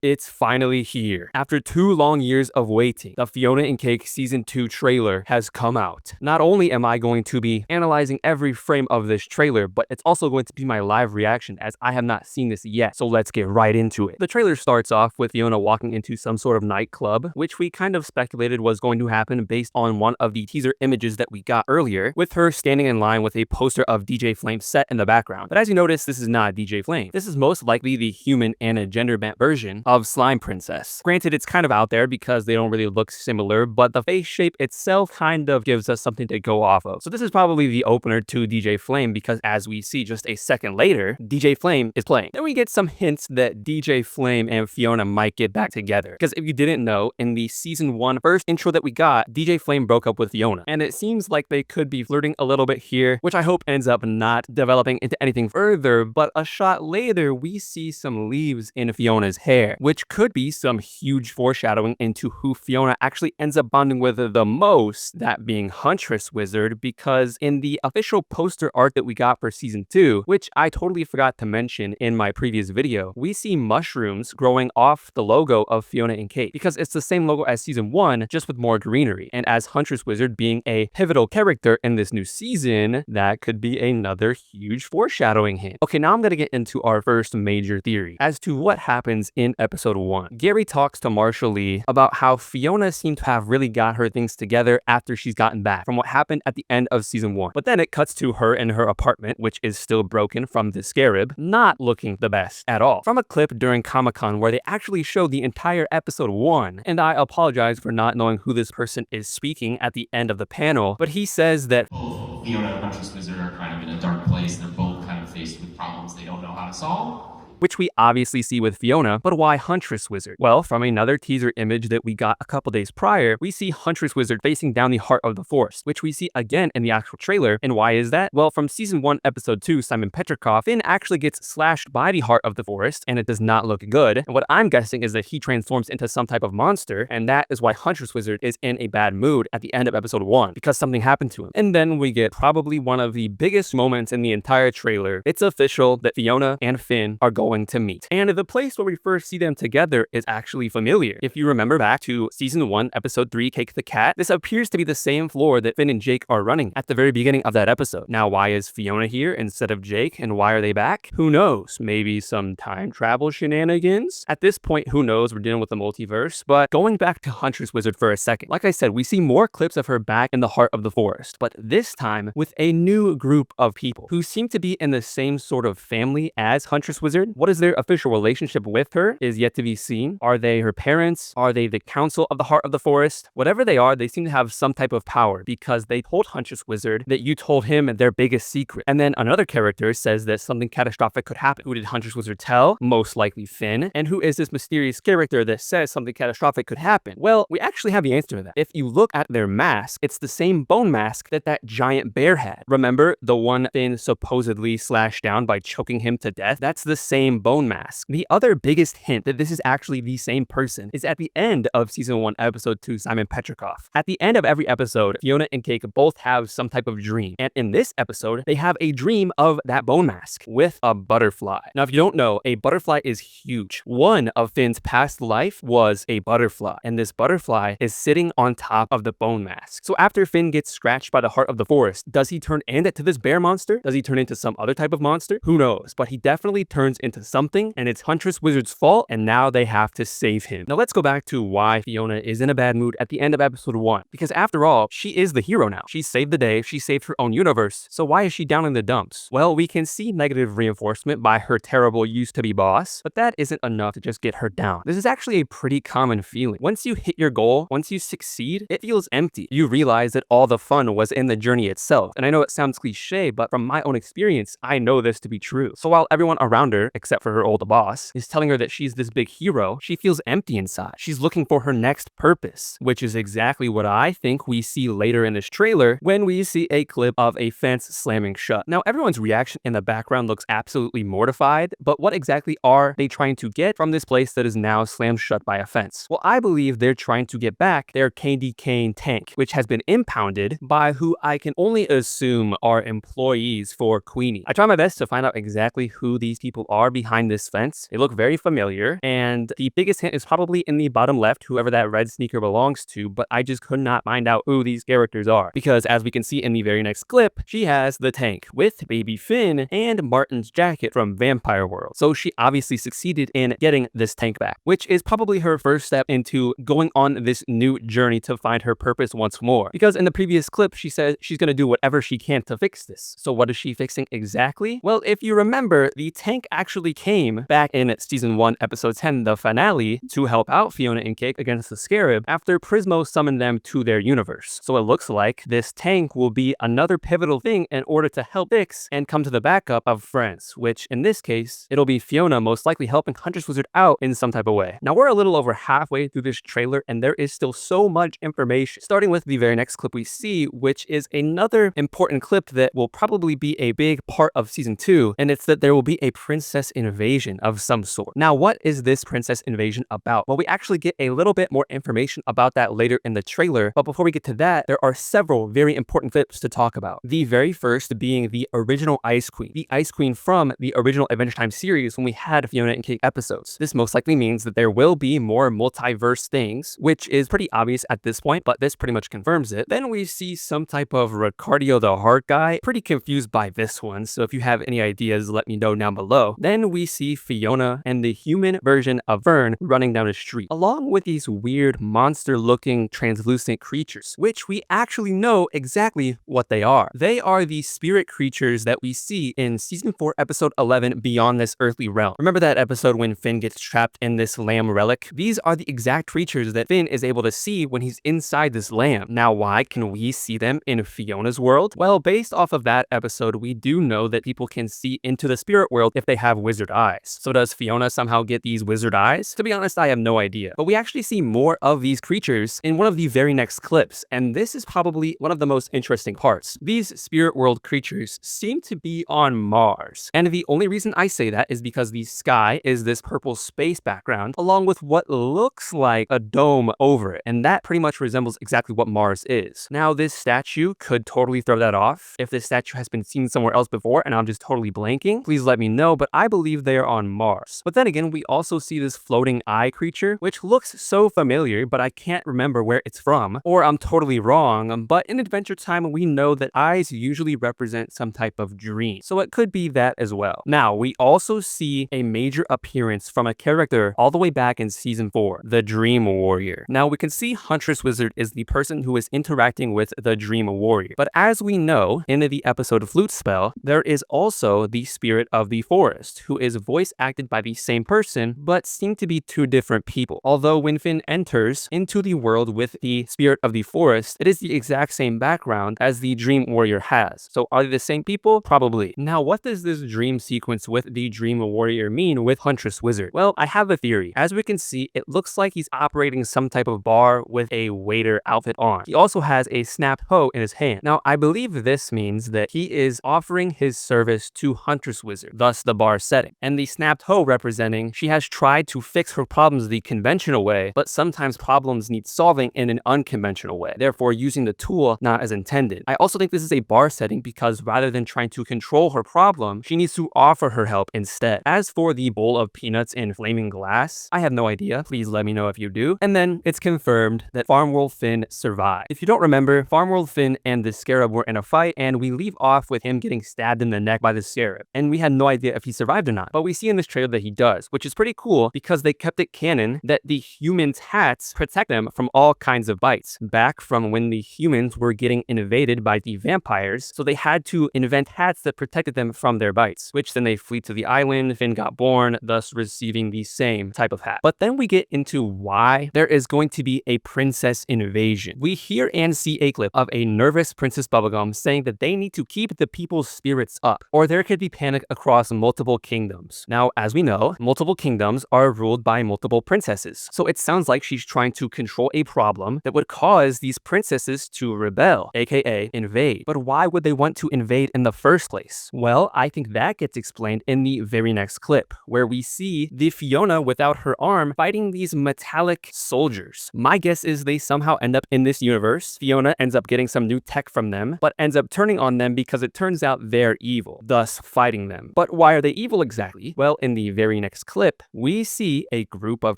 It's finally here. After 2 long years of waiting, the Fionna Cake Season 2 trailer has come out. Not only am I going to be analyzing every frame of this trailer, but it's also going to be my live reaction as I have not seen this yet, so let's get right into it. The trailer starts off with Fionna walking into some sort of nightclub, which we kind of speculated was going to happen based on one of the teaser images that we got earlier, with her standing in line with a poster of DJ Flame set in the background. But as you notice, this is not DJ Flame. This is most likely the human and a gender-bent version of Slime Princess. Granted, it's kind of out there because they don't really look similar, but the face shape itself kind of gives us something to go off of. So this is probably the opener to DJ Flame because as we see just a second later, DJ Flame is playing. Then we get some hints that DJ Flame and Fionna might get back together. Because if you didn't know, in the season 1 first intro that we got, DJ Flame broke up with Fionna. And it seems like they could be flirting a little bit here, which I hope ends up not developing into anything further, but a shot later, we see some leaves in Fionna's hair, which could be some huge foreshadowing into who Fionna actually ends up bonding with the most, that being Huntress Wizard, because in the official poster art that we got for season 2, which I totally forgot to mention in my previous video, we see mushrooms growing off the logo of Fionna Cake, because it's the same logo as season 1, just with more greenery. And as Huntress Wizard being a pivotal character in this new season, that could be another huge foreshadowing hint. Okay, now I'm gonna get into our first major theory as to what happens in episode 1. Gary talks to Marshall Lee about how Fionna seemed to have really got her things together after she's gotten back from what happened at the end of season 1. But then it cuts to her in her apartment, which is still broken from the scarab, not looking the best at all. From a clip during Comic-Con where they actually showed the entire episode 1, and I apologize for not knowing who this person is speaking at the end of the panel, but he says that both Fionna and Huntress Wizard are kind of in a dark place. They're both kind of faced with problems they don't know how to solve. Which we obviously see with Fionna, but why Huntress Wizard? Well, from another teaser image that we got a couple days prior, we see Huntress Wizard facing down the heart of the forest, which we see again in the actual trailer. And why is that? Well, from season 1, episode 2, Simon Petrikov, Finn actually gets slashed by the heart of the forest, and it does not look good. And what I'm guessing is that he transforms into some type of monster, and that is why Huntress Wizard is in a bad mood at the end of episode 1, because something happened to him. And then we get probably one of the biggest moments in the entire trailer. It's official that Fionna and Finn are going to meet. And the place where we first see them together is actually familiar. If you remember back to season 1, episode 3, Cake the Cat, this appears to be the same floor that Finn and Jake are running at the very beginning of that episode. Now, why is Fionna here instead of Jake, and why are they back? Who knows? Maybe some time travel shenanigans? At this point, who knows? We're dealing with the multiverse. But going back to Huntress Wizard for a second, like I said, we see more clips of her back in the heart of the forest, but this time with a new group of people who seem to be in the same sort of family as Huntress Wizard. What is their official relationship with her is yet to be seen. Are they her parents? Are they the council of the heart of the forest? Whatever they are, they seem to have some type of power because they told Huntress Wizard that you told him their biggest secret. And then another character says that something catastrophic could happen. Who did Huntress Wizard tell? Most likely Finn. And who is this mysterious character that says something catastrophic could happen? Well, we actually have the answer to that. If you look at their mask, it's the same bone mask that that giant bear had. Remember the one Finn supposedly slashed down by choking him to death? That's the same bone mask. The other biggest hint that this is actually the same person is at the end of season 1, episode 2, Simon Petrikov. At the end of every episode, Fionna and Cake both have some type of dream. And in this episode, they have a dream of that bone mask with a butterfly. Now, if you don't know, a butterfly is huge. One of Finn's past life was a butterfly, and this butterfly is sitting on top of the bone mask. So after Finn gets scratched by the heart of the forest, does he turn into this bear monster? Does he turn into some other type of monster? Who knows? But he definitely turns into something, and it's Huntress Wizard's fault, and now they have to save him. Now let's go back to why Fionna is in a bad mood at the end of episode 1, because after all, she is the hero now. She saved the day, she saved her own universe, so why is she down in the dumps? Well, we can see negative reinforcement by her terrible used-to-be boss, but that isn't enough to just get her down. This is actually a pretty common feeling. Once you hit your goal, once you succeed, it feels empty. You realize that all the fun was in the journey itself, and I know it sounds cliche, but from my own experience, I know this to be true. So while everyone around her, except for her old boss, is telling her that she's this big hero, she feels empty inside. She's looking for her next purpose, which is exactly what I think we see later in this trailer when we see a clip of a fence slamming shut. Now, everyone's reaction in the background looks absolutely mortified, but what exactly are they trying to get from this place that is now slammed shut by a fence? Well, I believe they're trying to get back their candy cane tank, which has been impounded by who I can only assume are employees for Queenie. I try my best to find out exactly who these people are, are behind this fence. They look very familiar, and the biggest hint is probably in the bottom left, whoever that red sneaker belongs to, but I just could not find out who these characters are. Because as we can see in the very next clip, she has the tank with baby Finn and Martin's jacket from Vampire World. So she obviously succeeded in getting this tank back, which is probably her first step into going on this new journey to find her purpose once more. Because in the previous clip, she said she's going to do whatever she can to fix this. So what is she fixing exactly? Well, if you remember, the tank actually came back in season 1, episode 10, the finale, to help out Fionna and Cake against the Scarab after Prismo summoned them to their universe. So it looks like this tank will be another pivotal thing in order to help fix and come to the backup of friends, which in this case, it'll be Fionna most likely helping Huntress Wizard out in some type of way. Now we're a little over halfway through this trailer and there is still so much information, starting with the very next clip we see, which is another important clip that will probably be a big part of season 2, and it's that there will be a princess invasion of some sort. Now what is this princess invasion about? Well, we actually get a little bit more information about that later in the trailer, but before we get to that, there are several very important clips to talk about. The very first being the original Ice Queen, the Ice Queen from the original Adventure Time series when we had Fionna and Cake episodes. This most likely means that there will be more multiverse things, which is pretty obvious at this point, but this pretty much confirms it. Then we see some type of Ricardio the Heart guy. Pretty confused by this one, so if you have any ideas, let me know down below. Then we see Fionna and the human version of Vern running down a street, along with these weird monster-looking translucent creatures, which we actually know exactly what they are. They are the spirit creatures that we see in season 4, episode 11, Beyond This Earthly Realm. Remember that episode when Finn gets trapped in this lamb relic? These are the exact creatures that Finn is able to see when he's inside this lamb. Now, why can we see them in Fionna's world? Well, based off of that episode, we do know that people can see into the spirit world if they have wizard eyes. So does Fionna somehow get these wizard eyes? To be honest, I have no idea. But we actually see more of these creatures in one of the very next clips, and this is probably one of the most interesting parts. These spirit world creatures seem to be on Mars, and the only reason I say that is because the sky is this purple space background along with what looks like a dome over it, and that pretty much resembles exactly what Mars is. Now, this statue could totally throw that off. If this statue has been seen somewhere else before and I'm just totally blanking, please let me know, but I believe they are on Mars. But then again, we also see this floating eye creature, which looks so familiar, but I can't remember where it's from, or I'm totally wrong, but in Adventure Time, we know that eyes usually represent some type of dream, so it could be that as well. Now, we also see a major appearance from a character all the way back in season 4, the Dream Warrior. Now, we can see Huntress Wizard is the person who is interacting with the Dream Warrior, but as we know, in the episode Flute Spell, there is also the Spirit of the Forest, who is voice acted by the same person, but seem to be two different people. Although when Finn enters into the world with the Spirit of the Forest, it is the exact same background as the Dream Warrior has. So are they the same people? Probably. Now, what does this dream sequence with the Dream Warrior mean with Huntress Wizard? Well, I have a theory. As we can see, it looks like he's operating some type of bar with a waiter outfit on. He also has a snapped hoe in his hand. Now, I believe this means that he is offering his service to Huntress Wizard, thus the bar setting. And the snapped hoe representing she has tried to fix her problems the conventional way, but sometimes problems need solving in an unconventional way, therefore using the tool not as intended. I also think this is a bar setting because rather than trying to control her problem, she needs to offer her help instead. As for the bowl of peanuts in flaming glass, I have no idea. Please let me know if you do. And then it's confirmed that Farmworld Finn survived. If you don't remember, Farmworld Finn and the Scarab were in a fight, and we leave off with him getting stabbed in the neck by the Scarab, and we had no idea if he survived or not. But we see in this trailer that he does, which is pretty cool because they kept it canon that the humans' hats protect them from all kinds of bites, back from when the humans were getting invaded by the vampires, so they had to invent hats that protected them from their bites, which then they flee to the island. Finn got born, thus receiving the same type of hat. But then we get into why there is going to be a princess invasion. We hear and see a clip of a nervous Princess Bubblegum saying that they need to keep the people's spirits up, or there could be panic across multiple kingdoms. Now, as we know, multiple kingdoms are ruled by multiple princesses, so it sounds like she's trying to control a problem that would cause these princesses to rebel, aka invade. But why would they want to invade in the first place? Well, I think that gets explained in the very next clip, where we see the Fionna without her arm fighting these metallic soldiers. My guess is they somehow end up in this universe. Fionna ends up getting some new tech from them, but ends up turning on them because it turns out they're evil, thus fighting them. But why are they evil school exactly? Well, in the very next clip, we see a group of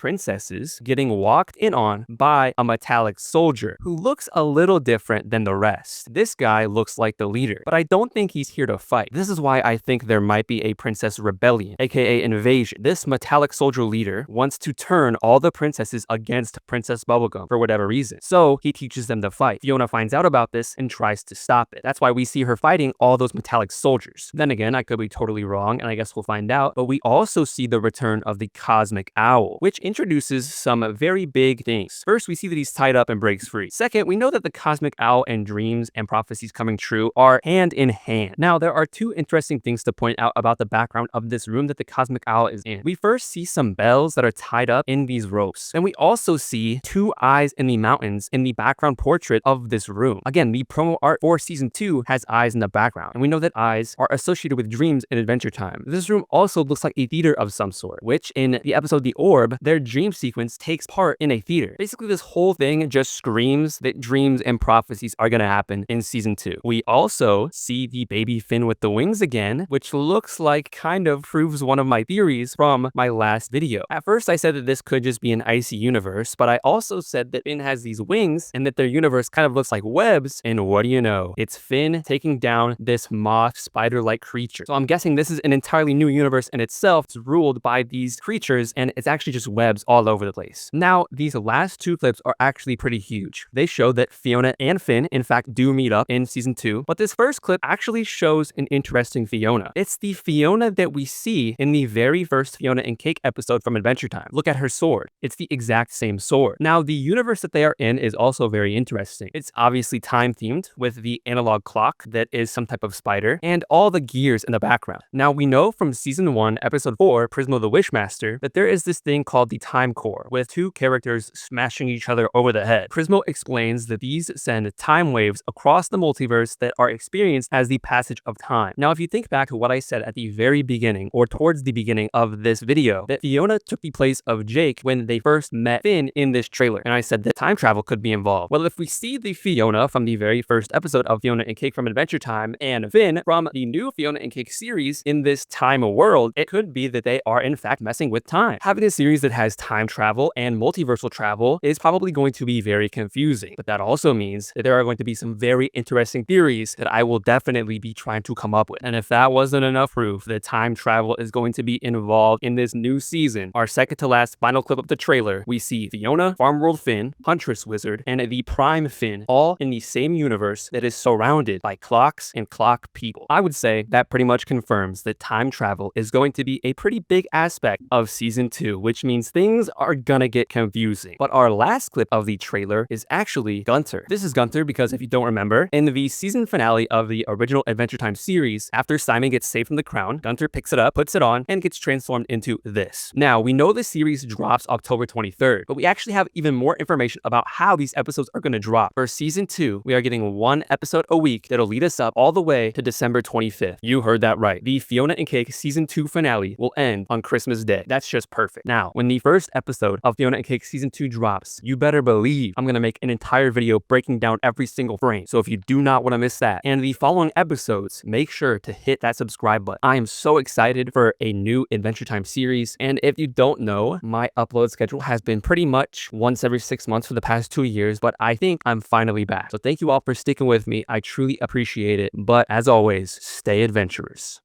princesses getting walked in on by a metallic soldier who looks a little different than the rest. This guy looks like the leader, but I don't think he's here to fight. This is why I think there might be a princess rebellion, aka invasion. This metallic soldier leader wants to turn all the princesses against Princess Bubblegum for whatever reason. So he teaches them to fight. Fionna finds out about this and tries to stop it. That's why we see her fighting all those metallic soldiers. Then again, I could be totally wrong, and I guess we'll find out, but we also see the return of the cosmic owl, which introduces some very big things. First, we see that he's tied up and breaks free. Second, we know that the cosmic owl and dreams and prophecies coming true are hand in hand. Now, there are two interesting things to point out about the background of this room that the cosmic owl is in. We first see some bells that are tied up in these ropes. And we also see two eyes in the mountains in the background portrait of this room. Again, the promo art for season 2 has eyes in the background, and we know that eyes are associated with dreams in Adventure Time. This room also looks like a theater of some sort, which in the episode The Orb, their dream sequence takes part in a theater. Basically, this whole thing just screams that dreams and prophecies are gonna happen in season 2. We also see the baby Finn with the wings again, which looks like kind of proves one of my theories from my last video. At first, I said that this could just be an icy universe, but I also said that Finn has these wings and that their universe kind of looks like webs, and what do you know? It's Finn taking down this moth spider-like creature. So I'm guessing this is an entirely new universe in itself. It's ruled by these creatures, and it's actually just webs all over the place. Now, these last two clips are actually pretty huge. They show that Fionna and Finn, in fact, do meet up in season 2, but this first clip actually shows an interesting Fionna. It's the Fionna that we see in the very first Fionna and Cake episode from Adventure Time. Look at her sword. It's the exact same sword. Now, the universe that they are in is also very interesting. It's obviously time themed with the analog clock that is some type of spider and all the gears in the background. Now, we know from season 1, episode 4, Prismo the Wishmaster, that there is this thing called the time core with two characters smashing each other over the head. Prismo explains that these send time waves across the multiverse that are experienced as the passage of time. Now, if you think back to what I said at the very beginning or towards the beginning of this video, that Fionna took the place of Jake when they first met Finn in this trailer, and I said that time travel could be involved. Well, if we see the Fionna from the very first episode of Fionna and Cake from Adventure Time and Finn from the new Fionna and Cake series in this time world, it could be that they are in fact messing with time. Having a series that has time travel and multiversal travel is probably going to be very confusing, but that also means that there are going to be some very interesting theories that I will definitely be trying to come up with. And if that wasn't enough proof that time travel is going to be involved in this new season, our second to last final clip of the trailer, we see Fionna, Farmworld Finn, Huntress Wizard, and the Prime Finn all in the same universe that is surrounded by clocks and clock people. I would say that pretty much confirms that time travel is going to be a pretty big aspect of season 2, which means things are gonna get confusing. But our last clip of the trailer is actually Gunter. This is Gunter because if you don't remember, in the season finale of the original Adventure Time series, after Simon gets saved from the crown, Gunter picks it up, puts it on, and gets transformed into this. Now, we know the series drops October 23rd, but we actually have even more information about how these episodes are going to drop. For season 2, we are getting 1 episode a week that'll lead us up all the way to December 25th. You heard that right. The Fionna and Cake season 2 finale will end on Christmas Day. That's just perfect. Now, when the first episode of Fionna and Cake season 2 drops, you better believe I'm going to make an entire video breaking down every single frame. So if you do not want to miss that and the following episodes, make sure to hit that subscribe button. I am so excited for a new Adventure Time series, and if you don't know, my upload schedule has been pretty much once every 6 months for the past 2 years, but I think I'm finally back. So thank you all for sticking with me. I truly appreciate it. But as always, stay adventurous.